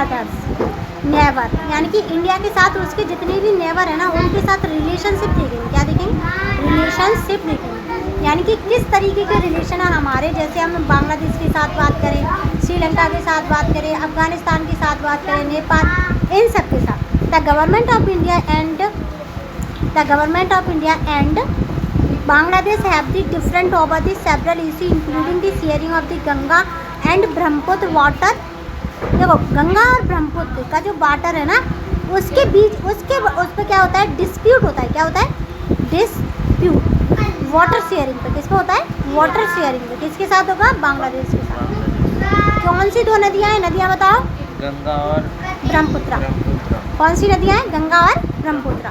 Others never, यानी कि India के साथ उसके जितने भी नेबर है ना उनके साथ रिलेशनशिप देखेंगे। क्या देखेंगे? रिलेशनशिप देखेंगे, यानी कि किस तरीके के रिलेशन है हमारे। जैसे हम बांग्लादेश के साथ बात करें, श्रीलंका के साथ बात करें, अफगानिस्तान के साथ बात करें, नेपाल, इन सब के साथ। The government of India and Bangladesh have the different over the several issue including the sharing of the Ganga and Brahmaputra water. देखो गंगा और ब्रह्मपुत्र का जो वाटर है ना उसके बीच उस पर क्या होता है? डिस्प्यूट होता है। क्या होता है? डिस्प्यूट। वाटर शेयरिंग पे किस पे होता है? वाटर शेयरिंग पे किसके साथ होगा? बांग्लादेश के साथ। कौन सी दो नदियाँ हैं? नदियाँ बताओ। गंगा और ब्रह्मपुत्र। कौन सी नदियाँ हैं? गंगा और Brahmaputra.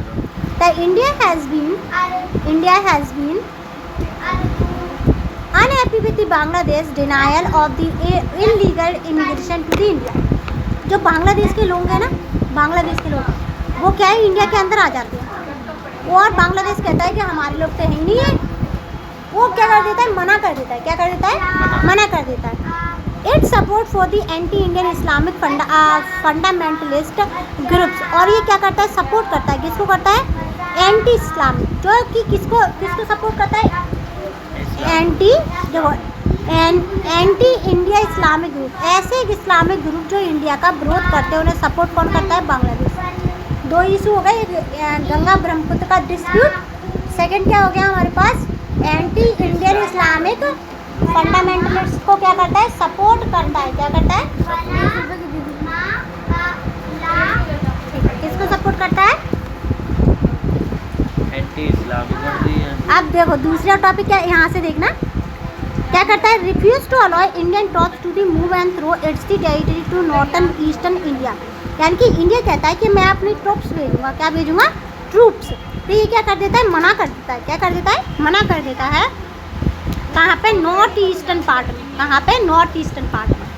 The India has been unhappy with the Bangladesh denial of the illegal immigration to the India. जो बांग्लादेश के लोग हैं ना, बांग्लादेश के लोग वो क्या है? इंडिया के अंदर आ जाते हैं और बांग्लादेश कहता है कि हमारे लोग तो है नहीं है। वो क्या कर देता है? मना कर देता है। क्या कर देता है? मना कर देता है। It support for the anti Indian Islamic fundamentalist groups. और ये क्या करता है? सपोर्ट करता है। किसको करता है? एंटी इस्लामिक, जो कि किसको सपोर्ट करता है? Anti India Islamic group. ऐसे इस्लामिक ग्रुप जो इंडिया का विरोध करते हैं उन्हें सपोर्ट कौन करता है? बांग्लादेश। दो इशू हो गए, गंगा ब्रह्मपुत्र का डिस्प्यूट। सेकंड क्या हो गया हमारे पास? एंटी इंडियन इस्लामिक फंडामेंटलिस्ट को क्या करता है? सपोर्ट करता है। क्या करता है? किसको सपोर्ट करता है? Anti Islamic. अब देखो दूसरा टॉपिक क्या यहाँ से देखना। क्या करता है? Refuse to allow Indian troops to the move and throw its the territory to northern eastern India. यानी कि इंडिया कहता है कि मैं अपनी ट्रूप्स भेजूंगा। क्या भेजूंगा? ट्रूप्स। तो ये क्या कर देता है? मना कर देता है। क्या कर देता है? मना कर देता है। कहाँ पे? नॉर्थ ईस्टर्न पार्ट में। कहाँ पे? नॉर्थ ईस्टर्न पार्ट में।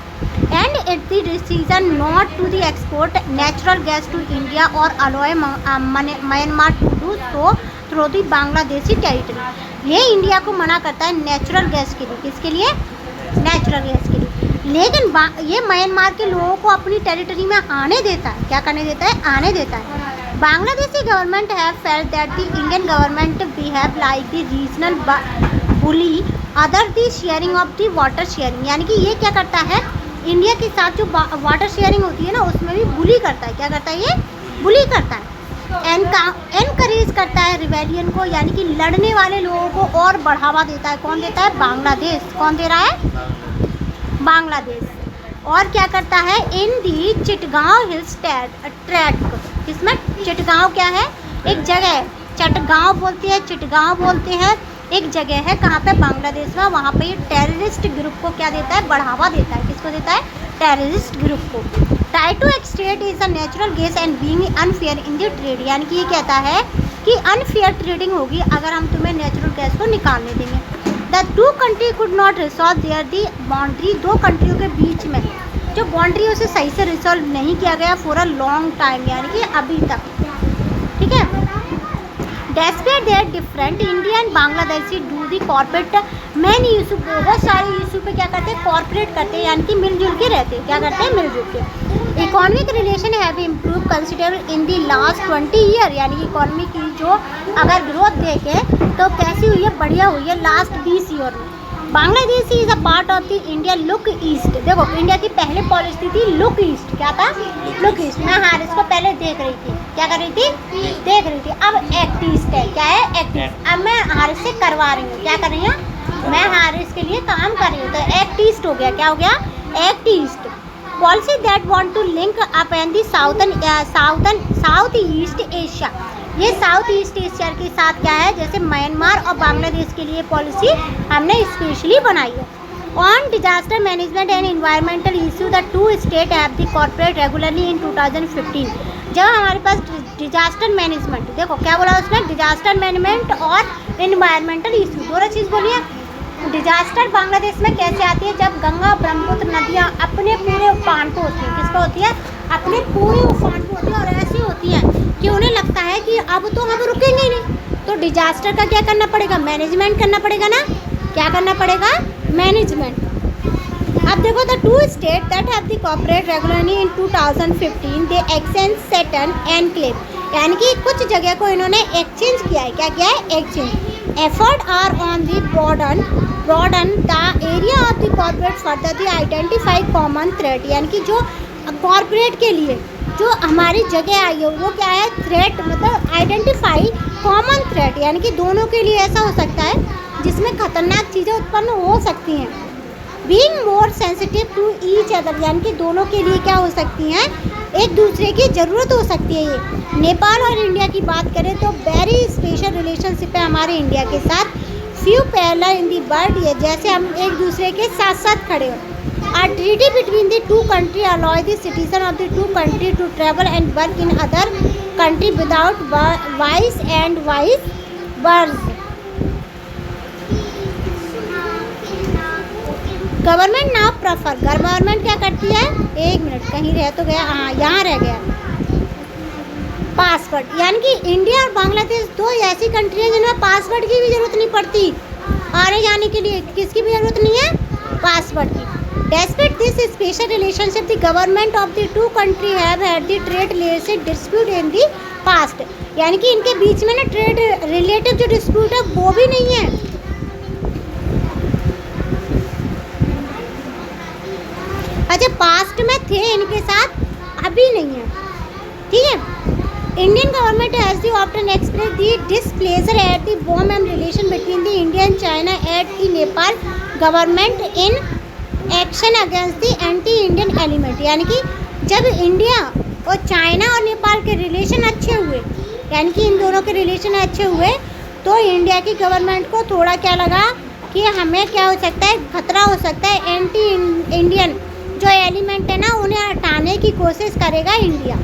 And it's the decision not to the export natural gas to India और allow Myanmar to do so through the Bangladeshi territory. ये इंडिया को मना करता है नेचुरल गैस के लिए। किसके लिए? नेचुरल गैस के लिए। लेकिन ये म्यांमार के लोगों को अपनी टेरिटरी में आने देता है। क्या करने देता है? आने देता है। Bangladeshi government have felt that the Indian government behave like the regional bully other the sharing of the water sharing. यानी कि ये क्या करता है? इंडिया के साथ जो वाटर शेयरिंग होती है ना उसमें भी बुली करता है। क्या करता है? ये बुली करता है। एनकरेज करता है रिवेलियन को, यानी कि लड़ने वाले लोगों को और बढ़ावा देता है। कौन देता है? बांग्लादेश। कौन दे रहा है? बांग्लादेश। और क्या करता है? इन दी चिटगांव हिल्स ट्रैक। इसमें चिटगांव क्या है? एक जगह है, चटगांव बोलते हैं, चिटगांव बोलते हैं। एक जगह है कहाँ पे? बांग्लादेश में। वहाँ पे ये टेररिस्ट ग्रुप को क्या देता है? बढ़ावा देता है। किसको देता है? टेररिस्ट ग्रुप को। Try to extract is a natural gas and being unfair in the trade. यानी कि ये कहता है कि अनफेयर ट्रेडिंग होगी अगर हम तुम्हें नेचुरल गैस को निकालने देंगे। The two country could not resolve their the boundary. दो कंट्रियों के बीच में जो बाउंड्री उसे सही से रिसॉल्व नहीं किया गया फॉर अ लॉन्ग टाइम, यानी कि अभी तक। ठीक है। Despite their different India and Bangladeshi do the corporate man issue. बहुत सारे इशू पे क्या करते हैं? कॉर्पोरेट करते हैं, यानी कि मिलजुल के रहते हैं। क्या करते हैं? मिलजुल के। Economic relation have improve considerable in the last 20 year. यानी कि इकोनॉमी की जो अगर ग्रोथ देखें तो कैसी हुई है? बढ़िया हुई है लास्ट 20 ईयर में। Bangladesh is a part of the India look east. देखो इंडिया की पहले पॉलिसी थी लुक ईस्ट। क्या था? Look east. मैं हारिस को पहले देख रही थी। क्या कर रही थी? देख रही थी। अब एक्ट ईस्ट है। क्या है? Act east. अब मैं हारिस से करवा रही हूँ। क्या कर रही हूँ? मैं हारिस के लिए काम कर रही हूँ। तो एक्ट ईस्ट हो गया। क्या हो गया? Act East. Policy that want to link up and the South East Asia. ये साउथ ईस्ट एशिया के साथ क्या है? जैसे म्यांमार और बांग्लादेश के लिए पॉलिसी हमने स्पेशली बनाई है। On disaster management and environmental issue the two state have the corporate regularly in 2015। जब हमारे पास डिजास्टर मैनेजमेंट, देखो क्या बोला उसने? डिजास्टर मैनेजमेंट और इन्वायरमेंटल इशू दोनों चीज़ बोली है। डिजास्टर बांग्लादेश में कैसे आती है? जब गंगा ब्रह्मपुत्र नदियाँ अपने पूरे उफान पे होती हैं। किस पे होती है? अपने पूरे उफान पे होती है। और ऐसी होती है कि उन्हें लगता है कि अब तो हम रुकेंगे ही नहीं, तो डिजास्टर का क्या करना पड़ेगा? मैनेजमेंट करना पड़ेगा ना। क्या करना पड़ेगा? मैनेजमेंट। अब देखो the two state that have the corporate regularly in 2015 they exchange certain enclave, यानी कि कुछ जगह को इन्होंने एक्सचेंज किया है। क्या किया है? Exchange. Effort are on the broaden the area of the corporate further the identify common threat, यानी कि जो कॉर्पोरेट के लिए जो हमारी जगह आई है वो क्या है? थ्रेट, मतलब आइडेंटिफाई कॉमन थ्रेट, यानी कि दोनों के लिए ऐसा हो सकता है जिसमें खतरनाक चीज़ें उत्पन्न हो सकती हैं। Being more sensitive to each other, यानी कि दोनों के लिए क्या हो सकती हैं? एक दूसरे की ज़रूरत हो सकती है। ये नेपाल और इंडिया की बात करें तो वेरी स्पेशल रिलेशनशिप है हमारे इंडिया के साथ। Few parallel in the world, ये जैसे हम एक दूसरे के साथ साथ खड़े हो। A treaty between the two countries allow the citizens of the two countries to travel and work in other country without vice and vice versa. Government now prefer, government क्या करती है? एक मिनट, कहीं रह तो गया, हाँ यहाँ रह गया। पासवर्ड, यानी कि इंडिया और बांग्लादेश दो ऐसी कंट्री है जिनमें पासवर्ड की भी जरूरत नहीं पड़ती आने जाने के लिए। किसकी भी जरूरत नहीं है? पासवर्ड की। Despite this special relationship, the government of the two countries have had the trade related dispute in the past, यानी कि इनके बीच में ना ट्रेड रिलेटिव जो डिस्प्यूट है वो भी नहीं है। अच्छा, पास्ट में थे इनके साथ, अभी नहीं है, ठीक है। Indian government has the often express the displeasure at the bomb and relation between the India and China at the Nepal government in action against the anti Indian element, यानी कि जब इंडिया और चाइना और नेपाल के रिलेशन अच्छे हुए, यानी कि इन दोनों के रिलेशन अच्छे हुए, तो इंडिया की गवर्नमेंट को थोड़ा क्या लगा कि हमें क्या हो सकता है? खतरा हो सकता है। एंटी इंडियन जो एलिमेंट है ना उन्हें हटाने की कोशिश करेगा India.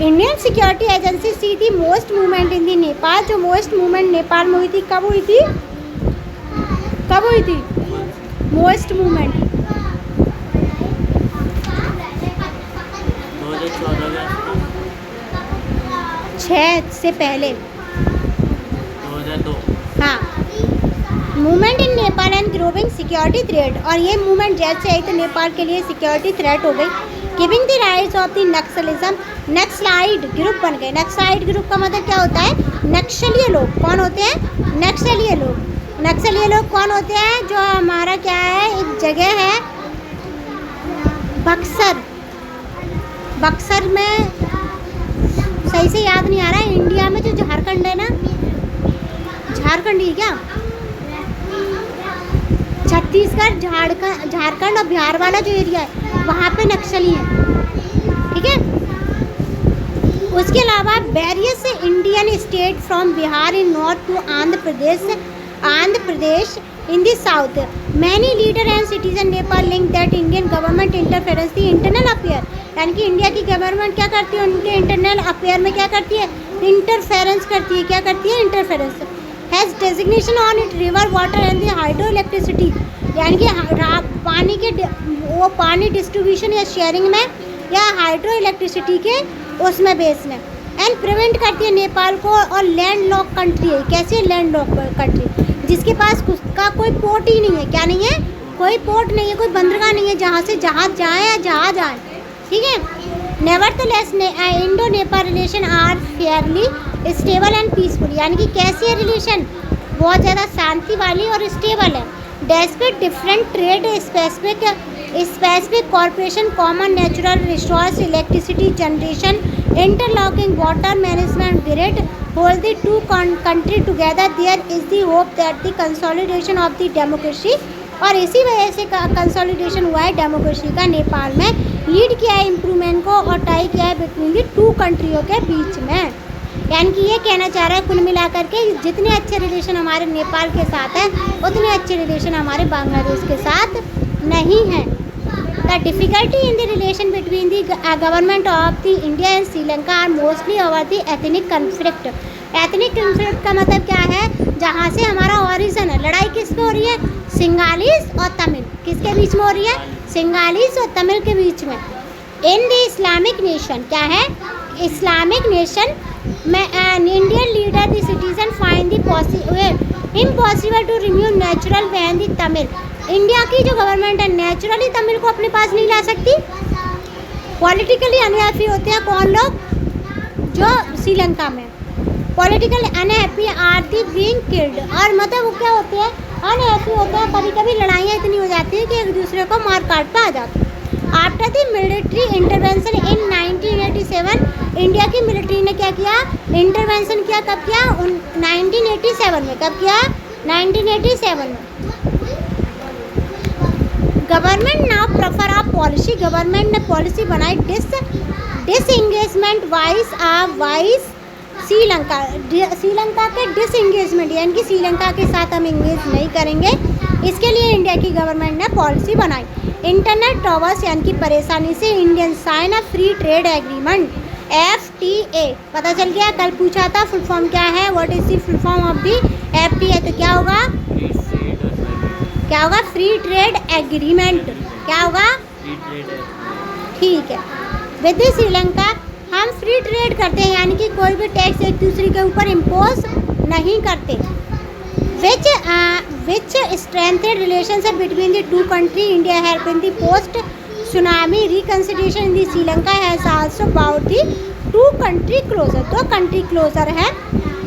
Indian security agency see the most movement in the Nepal, जो मोस्ट मूवमेंट नेपाल में हुई थी, कब हुई थी? कब हुई थी मोस्ट मूवमेंट? 2014 से पहले 2002। हाँ, movement in Nepal and growing security threat, और ये मूवमेंट जैसे आई तो नेपाल के लिए सिक्योरिटी थ्रेट हो गई। Giving the rights of the Naxalism, naxalite group बन गए। नक्सलाइट ग्रुप का मतलब क्या होता है? नक्सलीय लोग। कौन होते हैं? नक्सलीय लोग। नक्सलीय लोग कौन होते हैं? जो हमारा क्या है, एक जगह है बक्सर, बक्सर में सही से याद नहीं आ रहा है, इंडिया में जो झारखंड है ना, झारखंड ही क्या, छत्तीसगढ़, झारखंड और बिहार वाला जो एरिया है वहाँ पे नक्सली है, ठीक है। उसके अलावा various Indian state from Bihar in north to Andhra Pradesh in the south, many leader and citizen Nepal link that Indian government interference the internal affair, यानी कि इंडिया की गवर्नमेंट क्या करती है? उनके इंटरनल अफेयर में क्या करती है? इंटरफेरेंस करती है। क्या करती है? Interference. Has designation on it river water and the hydro electricity, यानी कि पानी के वो पानी डिस्ट्रीब्यूशन या शेयरिंग में या हाइड्रो इलेक्ट्रिसिटी के उसमें बेस में, एंड प्रिवेंट करती है नेपाल को। और लैंड लॉक कंट्री है। कैसे लैंड लॉक कंट्री? जिसके पास उसका कोई पोर्ट ही नहीं है। क्या नहीं है? कोई पोर्ट नहीं है, कोई बंदरगाह नहीं है जहाँ से जहाज जाए या जहाज आए, ठीक है। Nevertheless Indo Nepal relation are fairly stable and peaceful, यानी कि कैसी है रिलेशन? बहुत ज़्यादा शांति वाली और स्टेबल है। Despite different trade specific corporation, common natural resource, electricity generation, interlocking water management grid hold the two country together, there is the hope that the consolidation of the democracy, और इसी वजह से consolidation हुआ है democracy का नेपाल में, lead किया है इम्प्रूवमेंट को और टाई किया है बिटवीन द टू कंट्रियों के बीच में। यानी कि ये कहना चाह रहा है कुल मिलाकर के जितने अच्छे रिलेशन हमारे नेपाल के साथ है उतने अच्छे रिलेशन हमारे बांग्लादेश के साथ नहीं हैं। The difficulty in the relation between the government of the India and Sri Lanka are mostly over the ethnic conflict. Ethnic conflict का मतलब क्या है? जहाँ से हमारा ऑरिजिन है। लड़ाई किस पे हो रही है? सिंगालीस और तमिल। किसके बीच में हो रही है? सिंगालीस और तमिल के बीच में। इन द इस्लामिक नेशन, क्या है? इस्लामिक नेशन में an Indian leader the citizen find the impossible to remain natural when the Tamil. India की जो गवर्नमेंट है नेचुरली तमिल को अपने पास नहीं ला सकती। पॉलिटिकली अनहैप्पी होते हैं कौन लोग? जो श्रीलंका में political unhappy are the being killed, और मतलब वो क्या होते हैं? अनहैप्पी होते हैं। कभी कभी लड़ाइयाँ इतनी हो जाती है कि एक दूसरे को मार काट पे आ जाते हैं। After the military intervention in 1987, India की मिलिट्री ने क्या किया? इंटरवेंशन किया। कब किया? 1987 में। कब किया? 1987 में। Government now prefer a policy, government ने पॉलिसी बनाई डिसएंगेजमेंट वाइस श्रीलंका, श्रीलंका के डिसएंगेजमेंट यानी कि श्रीलंका के साथ हम इंगेज नहीं करेंगे, इसके लिए इंडिया की गवर्नमेंट ने पॉलिसी बनाई। इंटरनेट ट्रैवल्स यानी कि परेशानी से Indian sign a free trade agreement FTA, पता चल गया। कल पूछा था फुल फॉर्म क्या है, what is the full form of the FTA, तो क्या होगा? क्या होगा? Free trade agreement. क्या होगा? ठीक है। विद श्रीलंका हम फ्री ट्रेड करते हैं यानी कि कोई भी टैक्स एक दूसरे के ऊपर इम्पोज नहीं करते। Which strengthened relationship between the two country, India help in the post tsunami reconsideration in the Sri Lanka has also brought the two country closer, दो कंट्री क्लोजर है।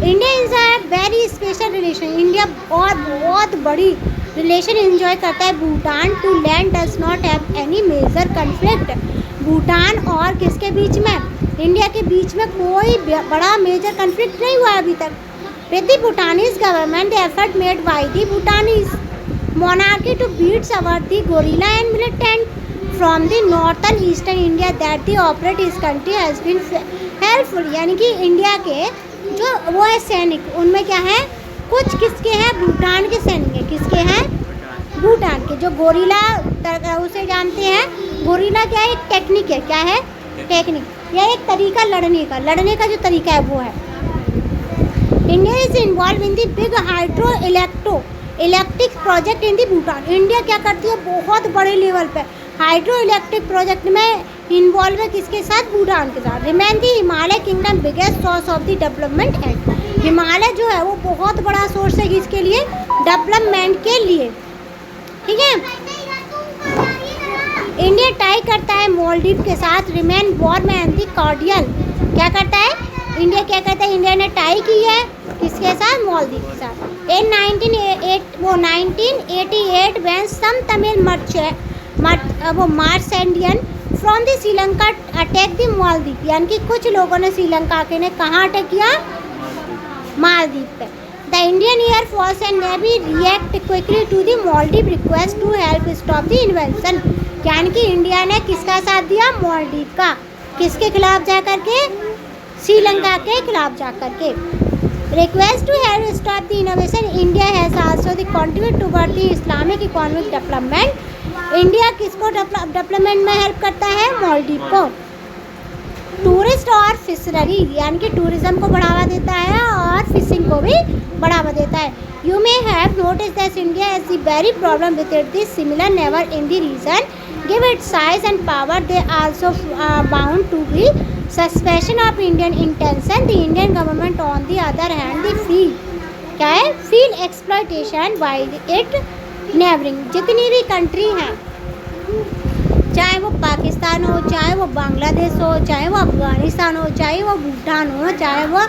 India is a very special relation, India और बहुत बड़ी relation enjoy करता है Bhutan to land does not have any major conflict, Bhutan और किसके बीच में? इंडिया के बीच में कोई बड़ा मेजर कन्फ्लिक्ट नहीं हुआ अभी तक। With the भूटानीज government the effort made by the भूटानीज monarchy to beat our the gorilla and militant from the northern eastern India that the operate इस country has been helpful, यानी कि इंडिया के जो वो है सैनिक, उनमें क्या है? कुछ किसके हैं? भूटान के सैनिक हैं। किसके हैं? भूटान के। जो गोरिल्ला उसे जानते हैं, गोरिल्ला क्या है? एक टेक्निक है। क्या है? टेक्निक या एक तरीका लड़ने का जो तरीका है वो है। India is involve in the big hydro electric project in the Bhutan, India क्या करती है? बहुत बड़े लेवल पे हाइड्रो इलेक्ट्रिक प्रोजेक्ट में इन्वॉल्व है। किसके साथ? भूटान के साथ। Remain the Himalaya kingdom biggest source of the development and, Himalaya जो है वो बहुत बड़ा सोर्स है किसके लिए? डेवलपमेंट के लिए। ठीक है। इंडिया टाई करता है मालदीव के साथ, remain warm and the cordial. क्या करता है? इंडिया क्या करता है? इंडिया ने टाई की है किसके साथ? मालदीव के साथ। In 1988 when some Tamil Marsandian from the Sri Lanka attack the Maldives, यानी कि कुछ लोगों ने श्रीलंका के ने कहाँ अटैक किया? मालदीव पे। The Indian air force and navy react quickly to the Maldives request to help stop the invention, यानी कि इंडिया ने किसका साथ दिया? मालदीव का। किसके खिलाफ जा करके? श्रीलंका के खिलाफ जा करके। Request to help stop the innovation, India has also the contribute toward the Islamic economic development, India किसको डेवलपमेंट में हेल्प करता है? मालदीव को। टूरिस्ट और फिशरी, यानी कि टूरिज्म को बढ़ावा देता है और फिशिंग को भी बढ़ावा देता है। You may have notice that India has the very problem with it the similar never in the region, give it size and power, they also bound to be suspension of Indian intention, the Indian government on the other hand the free, क्या है? Feel exploitation by it neighbouring, जितनी भी country हैं, चाहे वो पाकिस्तान हो, चाहे वो बांग्लादेश हो, चाहे वो अफगानिस्तान हो, चाहे वो भूटान हो, चाहे वो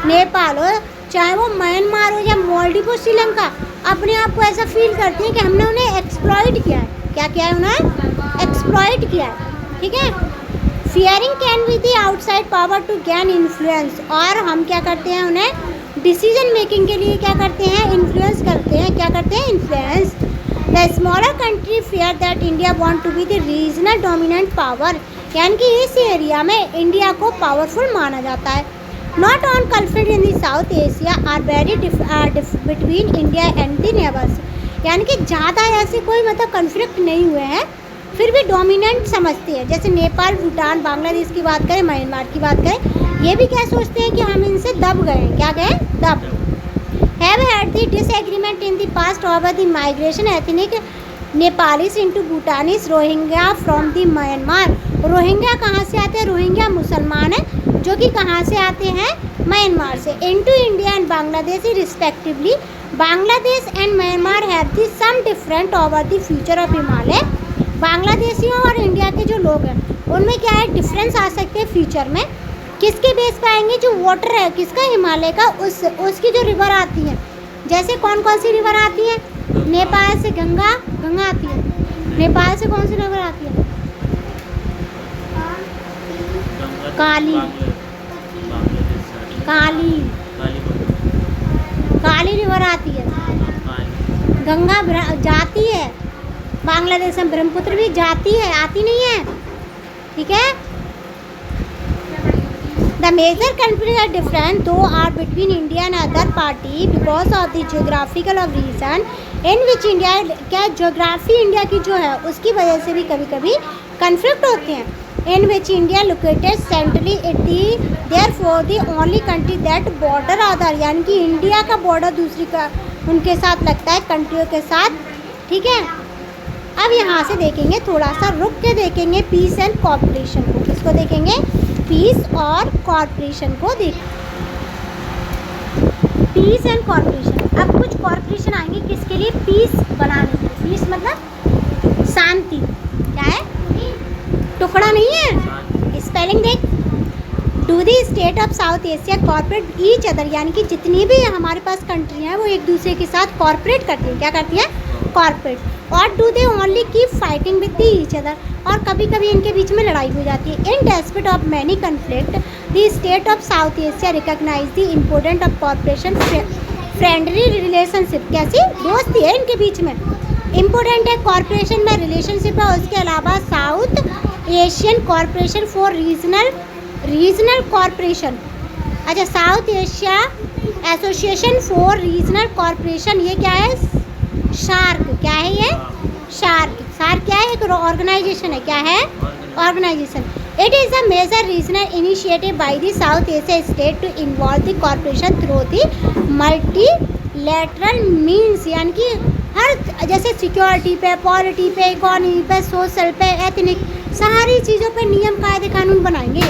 नेपाल हो, चाहे वो म्यांमार हो या मालदीव हो, श्रीलंका, अपने आप को ऐसा फील करती है कि हमने उन्हें एक्सप्लॉइट किया है। क्या किया है? उन्हें एक्सप्लॉइट किया है। ठीक है। Fearing can be the outside power to gain influence, और हम क्या करते हैं? उन्हें डिसीजन मेकिंग के लिए क्या करते हैं? इन्फ्लुएंस करते हैं। क्या करते हैं? Influence. The smaller country fear that India want to be the regional dominant power, यानी कि इस एरिया में इंडिया को पावरफुल माना जाता है। Not on conflict in the South Asia are very between India and the neighbours, यानी कि ज़्यादा ऐसे कोई मतलब कन्फ्लिक्ट नहीं हुए हैं, फिर भी डोमिनेंट समझते हैं। जैसे नेपाल, भूटान, बांग्लादेश की बात करें, म्यांमार की बात करें, ये भी क्या सोचते हैं कि हम इनसे दब गए हैं। क्या गए? दब। Have had the disagreement in the past over the migration ethnic Nepalese into भूटानीज Rohingya from the Myanmar, Rohingya कहाँ से आते हैं? रोहिंग्या मुसलमान हैं जो कि कहाँ से आते हैं? म्यांमार से। Into India and Bangladesh respectively Bangladesh and Myanmar have the some different over the future of Himalaya. बांग्लादेशियों और इंडिया के जो लोग हैं उनमें क्या है डिफरेंस आ सकते हैं फ्यूचर में। किसके बेस पे आएंगे? जो वाटर है किसका, हिमालय का, उसकी जो रिवर आती है। जैसे कौन कौन सी रिवर आती है? नेपाल से गंगा आती है। नेपाल से कौन सी रिवर आती है? काली रिवर आती है। गंगा जाती है बांग्लादेश में, ब्रह्मपुत्र भी जाती है, आती नहीं है। ठीक है। The major country are different two are between India and other party because of the geographical of region in which India, क्या ज्योग्राफी इंडिया की जो है उसकी वजह से भी कभी कभी कन्फ्लिक्ट होते हैं। In which India located centrally it the therefore the only country that border other, यानी कि इंडिया का बॉर्डर दूसरी का उनके साथ लगता है, कंट्रियों के साथ। ठीक है। अब यहाँ से देखेंगे, थोड़ा सा रुक के देखेंगे पीस एंड कॉर्पोरेशन को। किसको देखेंगे? पीस और कॉर्पोरेशन को देख। Peace and corporation. अब कुछ कॉर्पोरेशन आएंगे किसके लिए? पीस बनाने के लिए। पीस मतलब शांति। क्या है? टुकड़ा नहीं है, स्पेलिंग देख। Do the state of South Asia corporate each other, यानी कि जितनी भी हमारे पास कंट्री हैं वो एक दूसरे के साथ कॉर्पोरेट करती हैं। क्या करती हैं? कॉर्पोरेट। और do they only keep fighting with the each other, और कभी कभी इनके बीच में लड़ाई हो जाती है। In despite of many conflict the state of South Asia recognise the important of corporation friendly relationship. कैसी? दोस्ती है इनके बीच में, इम्पोर्टेंट है। कॉर्पोरेशन में रिलेशनशिप है। उसके अलावा South Asian corporation for regional corporation. अच्छा, South Asia association for regional corporation, ये क्या है? शार्क। क्या है ये? शार्क। शार्क क्या है? एक ऑर्गेनाइजेशन है। क्या है? Organisation. It is a major regional initiative by the South Asia state to involve the corporation through the multilateral means, यानी कि हर जैसे सिक्योरिटी पे, पॉलिटी पे, इकोनॉमी पे, सोशल पे, एथनिक, सारी चीज़ों पे नियम कायदे कानून बनाएंगे।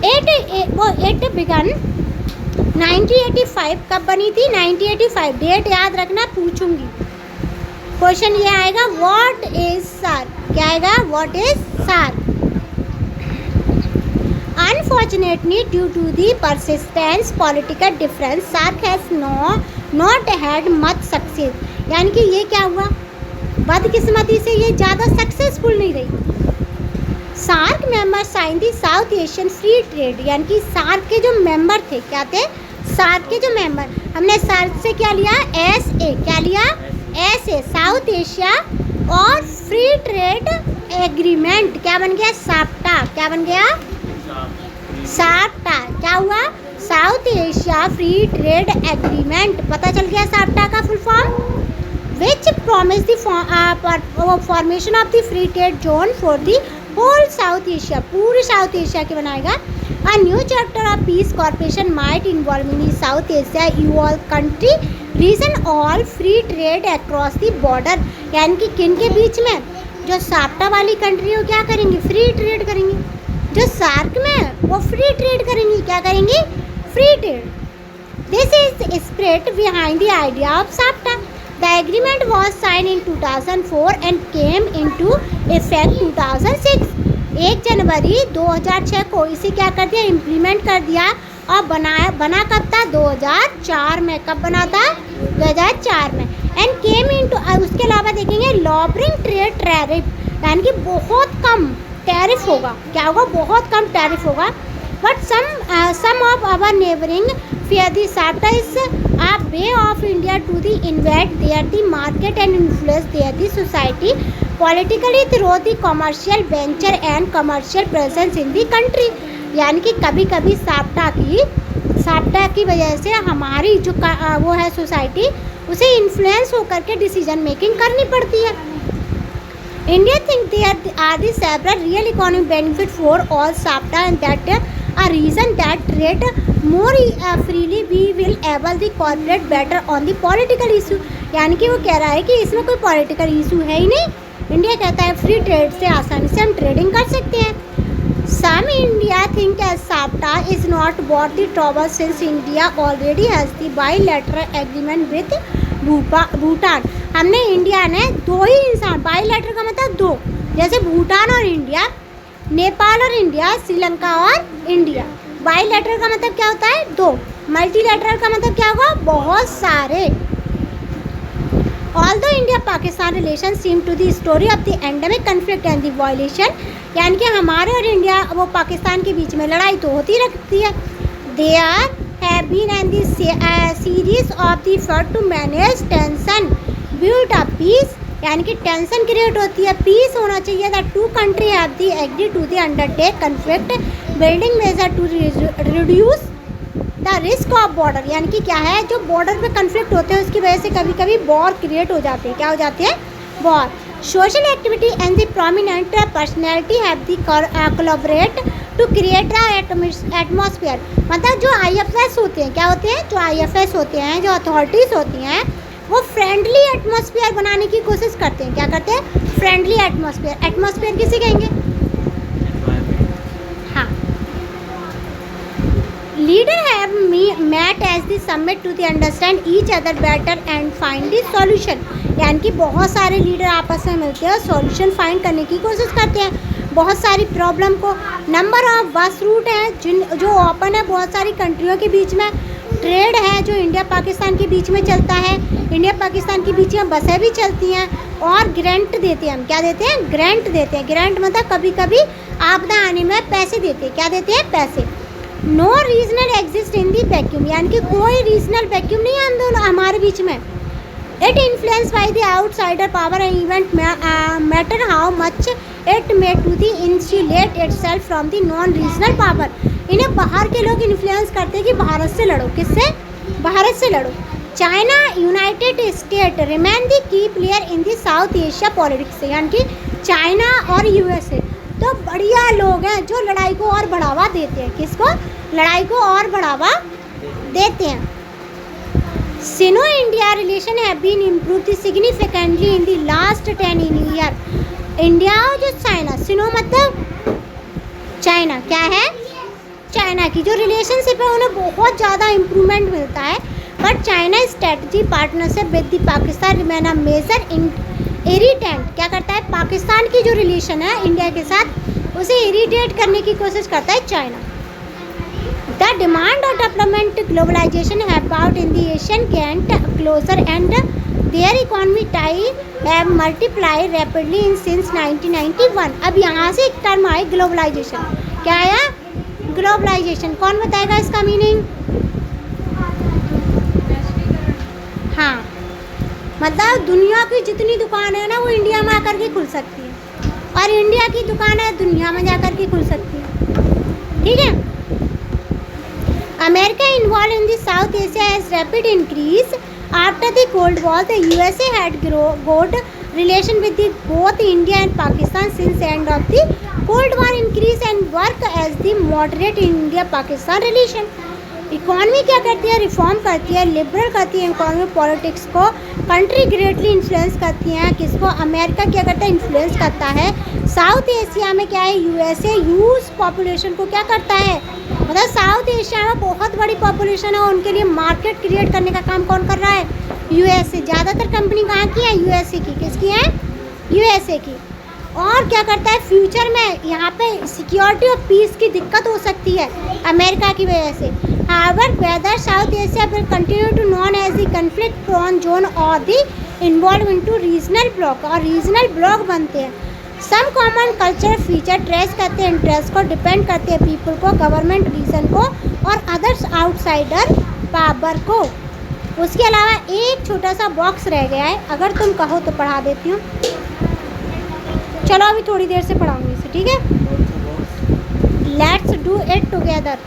It began 1985। कब बनी थी? 1985। डेट याद रखना, पूछूंगी। क्वेश्चन ये आएगा, व्हाट इज सार्क? क्या आएगा? What is SAARC? Unfortunately due to the persistence political difference SAARC has not had much success, यानी कि ये क्या हुआ? बदकिस्मती से ये ज़्यादा सक्सेसफुल नहीं रही। SAARC member sign the South Asian free trade, यानी कि सार्क के जो मेंबर थे, क्या थे? सार्क के जो मेंबर, हमने सार्क से क्या लिया? SA। क्या लिया? SA, साउथ एशिया और फ्री ट्रेड एग्रीमेंट। क्या बन गया? साप्टा। क्या बन गया? साप्टा। क्या हुआ? South Asia free trade agreement. पता चल गया साप्टा का full form. Which promise the formation of the free trade zone for the whole South Asia, पूरे साउथ एशिया के बनाएगा। A new chapter of peace corporation might involving South Asia you all country region all free trade across the border, यानी कि किन के बीच में? जो साप्टा वाली कंट्री हो क्या करेंगी? फ्री ट्रेड करेंगी। जो सार्क में वो फ्री ट्रेड करेंगी। क्या करेंगी? Free trade. This is spirit behind the idea of SAPTA. The agreement was signed in 2004 and came into effect 2006। 1 जनवरी 2006 को इसे क्या कर दिया? इम्प्लीमेंट कर दिया। और बना कब था? 2004 में। कब बना था? 2004 में। एंड केम इनटू, उसके अलावा देखेंगे लॉबरिंग ट्रेड टैरिफ, यानी कि बहुत कम टैरिफ होगा। क्या होगा? बहुत कम टैरिफ होगा। But some of our neighboring fear the SAFTA is a way of India to the invade their the market and influence their the society politically through the commercial venture and commercial presence in the country। यानी कि कभी कभी साप्टा की वजह से हमारी जो वो है सोसाइटी, उसे इन्फ्लुएंस होकर के डिसीजन मेकिंग करनी पड़ती है। India think there are the several real economic benefit for all SAFTA and that a reason that trade more freely we will able the cooperate better on the political issue। यानी कि वो कह रहा है कि इसमें कोई पॉलिटिकल इशू है ही नहीं। इंडिया कहता है फ्री ट्रेड से आसानी से हम ट्रेडिंग कर सकते हैं। सम India think as SAFTA is not worth the trouble since India already has the bilateral agreement with Bhutan. हमने इंडिया ने दो ही इंसान, बाईलैटरल का मतलब दो, जैसे भूटान और इंडिया, नेपाल और इंडिया, श्रीलंका और इंडिया। बाईलैटरल का मतलब क्या होता है? दो। मल्टीलैटरल का मतलब क्या होगा? बहुत सारे। Although India-Pakistan relations seem to the story of the endemic conflict and the violation, यानी कि हमारे और इंडिया वो पाकिस्तान के बीच में लड़ाई तो होती रहती है। There have been and the series of the effort to manage tension, build up peace, यानी कि टेंशन क्रिएट होती है, पीस होना चाहिए। That two country have the agree to the undertake conflict building measure to reduce the risk of border, यानी कि क्या है, जो बॉर्डर पे कन्फ्लिक्ट होते हैं उसकी वजह से कभी कभी वॉर क्रिएट हो जाते हैं। क्या हो जाते हैं? War. Social activity and the prominent personality have the collaborate to create the atmosphere, मतलब जो IFS होते हैं, क्या होते हैं, जो IFS होते हैं, जो अथॉरिटीज़ होती हैं, वो फ्रेंडली एटमॉस्फेयर बनाने की कोशिश करते हैं। क्या करते हैं? Friendly atmosphere. एटमॉस्फेयर किसे कहेंगे? हाँ। Leader have met as the summit to the understand each other better and find the solution, यानी कि बहुत सारे लीडर आपस में मिलते हैं, सॉल्यूशन फाइंड करने की कोशिश करते हैं बहुत सारी प्रॉब्लम को। नंबर ऑफ बस रूट हैं जो ओपन है बहुत सारी कंट्रियों के बीच में। ट्रेड है जो इंडिया पाकिस्तान के बीच में चलता है, इंडिया पाकिस्तान के बीच में बसें भी चलती हैं। और ग्रांट देते हैं हम, क्या देते हैं? ग्रांट देते हैं। ग्रांट मतलब कभी कभी आपदा आने में पैसे देते हैं। क्या देते हैं? पैसे। No regional exist in the vacuum, यानी कि कोई रीजनल वैक्यूम नहीं है हम दोनों हमारे बीच में। It influence by the outsider power and event matter how much it may to the insulate itself from the non regional power, इन्हें बाहर के लोग इन्फ्लुएंस करते हैं कि भारत से लड़ो। किससे? भारत से लड़ो। चाइना यूनाइटेड स्टेट रिमेन दी की player in the south Asia politics, यानी कि चाइना और USA तो बढ़िया लोग हैं जो लड़ाई को और बढ़ावा देते हैं। किसको? लड़ाई को और बढ़ावा देते हैं। Sino India relation have been improved significantly in the last 10 year. India और जो चाइना, सिनो मतलब चाइना, क्या है? चाइना की जो रिलेशनशिप है उन्हें बहुत ज़्यादा इम्प्रूवमेंट मिलता है। But China strategy partnership with the Pakistan remain a major irritant, क्या करता है? पाकिस्तान की जो रिलेशन है इंडिया के साथ उसे इरिटेट करने की कोशिश करता है China. The demand of development globalisation have brought in the Asian giant closer and their economy tie have multiply rapidly in since 1991। अब यहाँ से एक टर्म आए ग्लोबलाइजेशन। क्या आया? ग्लोबलाइजेशन। कौन बताएगा इसका मीनिंग? हाँ, मतलब दुनिया की जितनी दुकान है ना वो इंडिया में आकर के खुल सकती है, और इंडिया की दुकान है दुनिया में जाकर के खुल सकती है। ठीक है। America involve in the South Asia has rapid increase after the cold war. The USA had good relation with the both India and Pakistan since the end of the Cold War, increase and work as the moderate in India-Pakistan relation। Economy क्या करती है? Reform करती है, liberal करती है economy politics को, country greatly influence करती हैं। किसको? अमेरिका क्या करता है? इन्फ्लुएंस करता है। साउथ एशिया में क्या है? USA यूथ पॉपुलेशन को क्या करता है? मतलब साउथ एशिया में बहुत बड़ी पॉपुलेशन है, उनके लिए मार्केट क्रिएट करने का काम कौन कर रहा है? USA। ज़्यादातर कंपनी कहाँ की है? USA की। किसकी है? USA की। और क्या करता है? फ्यूचर में यहाँ पे सिक्योरिटी और पीस की दिक्कत हो सकती है अमेरिका की वजह से। However whether South Asia will continue to known as the conflict prone zone और the involve into regional bloc, और रीजनल ब्लॉक बनते हैं। Some common culture feature trace करते हैं इंटरेस्ट को, डिपेंड करते हैं पीपल को, गवर्नमेंट रीजन को और अदर्स आउटसाइडर पावर को। उसके अलावा एक छोटा सा बॉक्स रह गया है, अगर तुम कहो तो पढ़ा देती हूँ। चलो अभी थोड़ी देर से पढ़ाऊंगी इसे, ठीक है? Let's do it together.